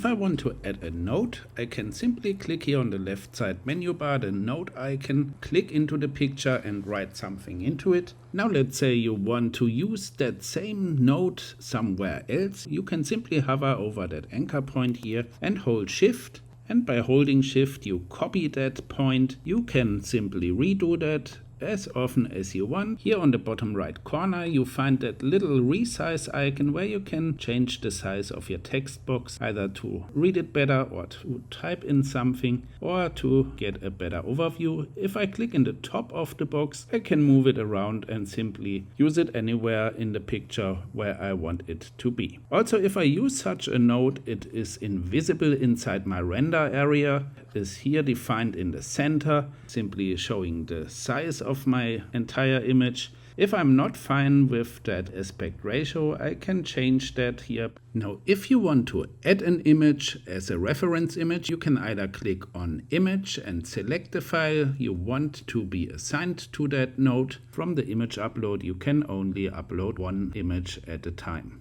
if I want to add a note, I can simply click here on the left side menu bar, the note icon, click into the picture and write something into it. Now let's say you want to use that same note somewhere else. You can simply hover over that anchor point here and hold Shift. And by holding Shift, you copy that point. You can simply redo that as often as you want. Here on the bottom right corner, you find that little resize icon where you can change the size of your text box, either to read it better or to type in something or to get a better overview. If I click in the top of the box, I can move it around and simply use it anywhere in the picture where I want it to be. Also, if I use such a note, it is invisible inside my render area. It is here defined in the center, simply showing the size of my entire image. If I'm not fine with that aspect ratio, I can change that here. Now, if you want to add an image as a reference image, you can either click on Image and select the file you want to be assigned to that node. From the image upload, you can only upload one image at a time.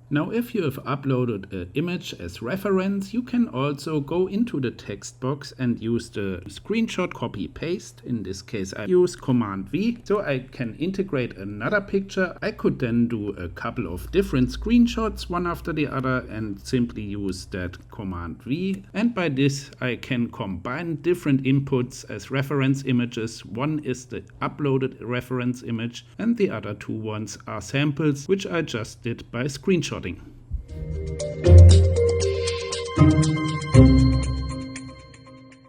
Now, if you have uploaded an image as reference, you can also go into the text box and use the screenshot copy paste. In this case, I use Command V, so I can integrate another picture. I could then do a couple of different screenshots, one after the other, and simply use that Command V. And by this, I can combine different inputs as reference images. One is the uploaded reference image, and the other two ones are samples, which I just did by screenshot.